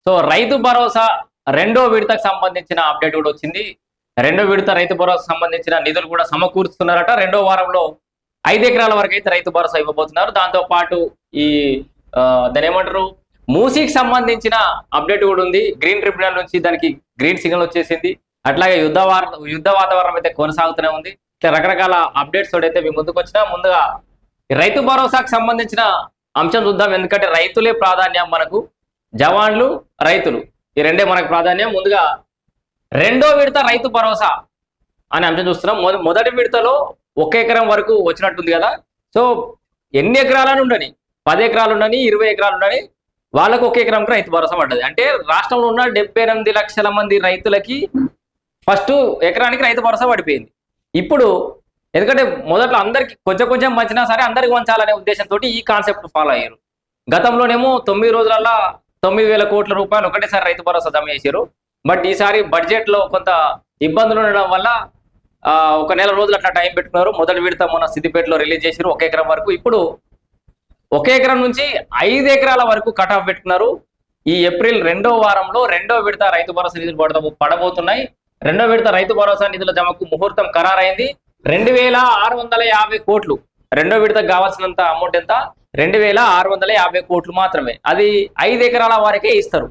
So Rythu Bharosa రెండో విడతకు సంబంధించిన update కూడా వచ్చింది. రెండో విడత రైతు భరోసా సంబంధించిన నిధులు కూడా సమకూరుస్తున్నారట. రెండో వారంలో 5 ఎకరాల వరకు అయితే రైతు భరోసా ఇవ్వబోతున్నారు. దాంతో పాటు ఈ దాని ఏమంటారు మూసీకి సంబంధించిన అప్డేట్ కూడా ఉంది. గ్రీన్ ట్రిబ్యునల్ నుంచి దానికి గ్రీన్ సిగ్నల్ వచ్చేసింది. అట్లాగే యుద్ధ వాతావరణం అయితే కొనసాగుతూనే ఉంది. ఇట్లా రకరకాల అప్డేట్స్ తోడైతే మీ ముందుకు వచ్చినా ముందుగా రైతు భరోసాకు సంబంధించిన అంశం చూద్దాం. ఎందుకంటే రైతులే ప్రాధాన్యం మనకు. జవాన్లు రైతులు ఈ రెండే మనకు ప్రాధాన్యం. ముందుగా రెండో విడత రైతు భరోసా అనే అంశం చూస్తున్నాం. మొదటి విడతలో 1 ఎకరం వరకు వచ్చినట్టుంది కదా. సో ఎన్ని ఎకరాలను ఉండని 10 ఎకరాలు ఉండని 20 ఎకరాలు ఉండని వాళ్ళకు 1 ఎకరంకి రైతు భరోసా పడ్డది. అంటే రాష్ట్రంలో ఉన్న 78 లక్షల మంది రైతులకి ఫస్ట్ ఎకరానికి రైతు భరోసా పడిపోయింది. ఇప్పుడు ఎందుకంటే మొదట్లో అందరికి కొంచెం కొంచెం పంచినా సరే అందరికి పంచాలనే ఉద్దేశంతో ఈ కాన్సెప్ట్ ఫాలో అయ్యారు. గతంలోనేమో 9 రోజులలో 9,000 కోట్ల రూపాయలు ఒకటేసారి రైతు భరోసా జమ చేశారు. బట్ ఈసారి బడ్జెట్ లో కొంత ఇబ్బందులు ఉండడం వల్ల 1 నెల రోజులు అట్లా టైం పెట్టుకున్నారు. మొదటి విడత మన సిద్దిపేటలో రిలీజ్ చేశారు 1 ఎకరం వరకు. ఇప్పుడు 1 ఎకరం నుంచి 5 ఎకరాల వరకు కట్ ఆఫ్ పెట్టుకున్నారు. ఈ ఏప్రిల్ రెండో వారంలో రెండో విడత రైతు భరోసా నిధులు పడబోతున్నాయి. రెండో విడత రైతు భరోసా నిధుల జమకు ముహూర్తం ఖరారైంది. 2,650 కోట్లు. రెండో విడతకు కావాల్సినంత అమౌంట్ ఎంత? 2,650 కోట్లు మాత్రమే. అది 5 ఎకరాల వరకే ఇస్తారు.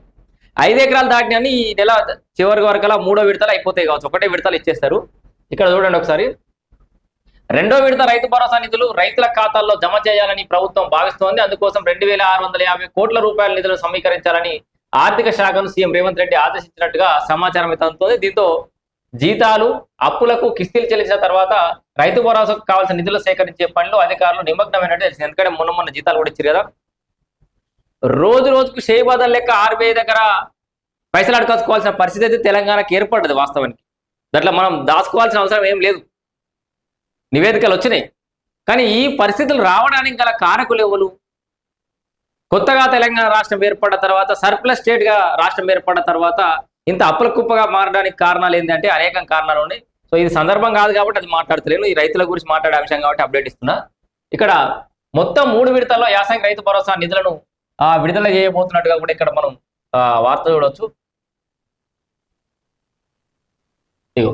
5 ఎకరాలు దాటినని ఈ నెల చివరి వరకలా మూడో విడతలు అయిపోతాయి కావచ్చు. ఒకటే విడతలు ఇచ్చేస్తారు. ఇక్కడ చూడండి ఒకసారి. రెండో విడత రైతు భరోసా నిధులు రైతుల ఖాతాల్లో జమ చేయాలని ప్రభుత్వం భావిస్తోంది. అందుకోసం 2,650 కోట్ల రూపాయల నిధులు సమీకరించాలని ఆర్థిక శాఖను సీఎం రేవంత్ రెడ్డి ఆదేశించినట్టుగా సమాచారం అయితే అందుతోంది. దీంతో జీతాలు అప్పులకు కిస్తీలు చెల్లించిన తర్వాత రైతు భరోసాకు కావాల్సిన నిధులు సేకరించే పనిలో అధికారులు నిమగ్నమైనట్టు తెలిసింది. ఎందుకంటే మొన్న జీతాలు కూడా ఇచ్చారు కదా. రోజుకు షేబాదల్ లెక్క RBI దగ్గర పైసలు అడకాల్సిన పరిస్థితి అయితే తెలంగాణకి ఏర్పడ్డది. వాస్తవానికి దాంట్లో మనం దాచుకోవాల్సిన అవసరం ఏం లేదు. నివేదికలు వచ్చినాయి. కానీ ఈ పరిస్థితులు రావడానికి గల కారకులు ఎవరు? కొత్తగా తెలంగాణ రాష్ట్రం ఏర్పడ్డ తర్వాత, సర్ప్లస్ స్టేట్ గా రాష్ట్రం ఏర్పడ్డ తర్వాత ఇంత అప్పుల కుప్పగా మారడానికి కారణాలు ఏంటంటే అనేకం కారణాలు ఉన్నాయి. సో ఇది సందర్భం కాదు కాబట్టి అది మాట్లాడతలేను. ఈ రైతుల గురించి మాట్లాడే అంశం కాబట్టి అప్డేట్ ఇస్తున్నా. ఇక్కడ మొత్తం 3 విడతల్లో యాసంగి రైతు భరోసా నిధులను విడుదల చేయబోతున్నట్టుగా కూడా ఇక్కడ మనం వార్త చూడవచ్చు. ఇగో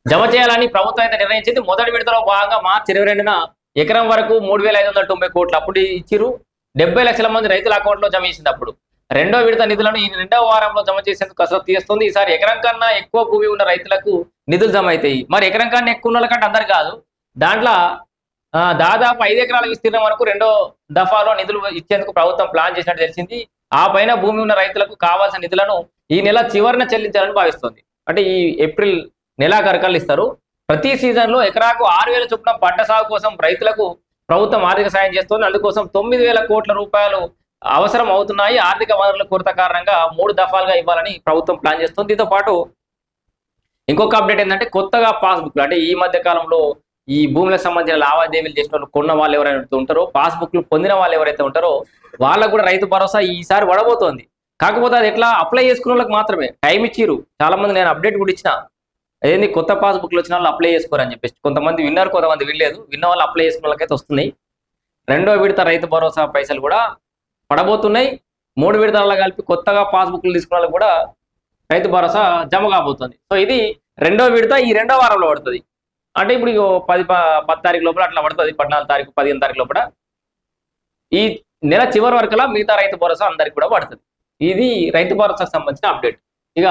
జమ చేయాలని ప్రభుత్వం అయితే నిర్ణయించింది. మొదటి విడతలో భాగంగా మార్చి 22న ఎకరం వరకు 3,590 కోట్లు అప్పుడు ఇచ్చిరు. 70 లక్షల మంది రైతుల అకౌంట్లో జమ చేసింది. అప్పుడు రెండో విడత నిధులను ఈ రెండవ వారంలో జమ చేసేందుకు కసరత్తు చేస్తుంది. ఈసారి ఎకరం కన్నా ఎక్కువ భూమి ఉన్న రైతులకు నిధులు జమ అవుతాయి. మరి ఎకరం కన్నా ఎక్కువ ఉన్న వాళ్ళకంటే అందరు కాదు. దాంట్లో దాదాపు 5 ఎకరాల విస్తీర్ణం వరకు రెండో దఫాలో నిధులు ఇచ్చేందుకు ప్రభుత్వం ప్లాన్ చేసినట్టు తెలిసింది. ఆ పైన భూమి ఉన్న రైతులకు కావాల్సిన నిధులను ఈ నెల చివరిన చెల్లించాలని భావిస్తుంది. అంటే ఈ ఏప్రిల్ నెలాఖరుకల్లా ఇస్తారు. ప్రతి సీజన్ లో ఎకరాకు 6,000 చొప్పున పంట సాగు కోసం రైతులకు ప్రభుత్వం ఆర్థిక సాయం చేస్తుంది. అందుకోసం 9,000 కోట్ల రూపాయలు అవసరం అవుతున్నాయి. ఆర్థిక వనరుల కొరత కారణంగా 3 దఫాలుగా ఇవ్వాలని ప్రభుత్వం ప్లాన్ చేస్తుంది. దీంతో పాటు ఇంకొక అప్డేట్ ఏంటంటే కొత్తగా పాస్బుక్లు, అంటే ఈ మధ్య కాలంలో ఈ భూములకు సంబంధించిన లావాదేవీలు చేసిన వాళ్ళు, కొన్న వాళ్ళు ఎవరైతే ఉంటారో, పాస్బుక్లు పొందిన వాళ్ళు ఎవరైతే ఉంటారో వాళ్ళకు కూడా రైతు భరోసా ఈసారి పడబోతోంది. కాకపోతే అది ఎట్లా అప్లై చేసుకున్న వాళ్ళకి మాత్రమే టైం ఇచ్చిరు. చాలా మంది నేను అప్డేట్ కూడా ఇచ్చిన, అదేంటి కొత్త పాస్బుక్లు వచ్చిన వాళ్ళు అప్లై చేసుకోరని చెప్పేసి. కొంతమంది విన్నారు, కొంతమంది వినలేదు. విన్న వాళ్ళు అప్లై చేసుకున్న వాళ్ళకైతే వస్తున్నాయి. రెండో విడత రైతు భరోసా పైసలు కూడా పడబోతున్నాయి. 3 విడతలలో కలిపి కొత్తగా పాస్బుక్లు తీసుకున్న వాళ్ళకి కూడా రైతు భరోసా జమ కాబోతుంది. సో ఇది రెండో విడత ఈ రెండో వారంలో పడుతుంది. అంటే ఇప్పుడు 10 తారీఖు లోపల అట్లా పడుతుంది. 14 తారీఖు 15 తారీఖు లోపల ఈ నెల చివరి వరకులా మిగతా రైతు భరోసా అందరికి కూడా పడుతుంది. ఇది రైతు భరోసాకు సంబంధించిన అప్డేట్. ఇక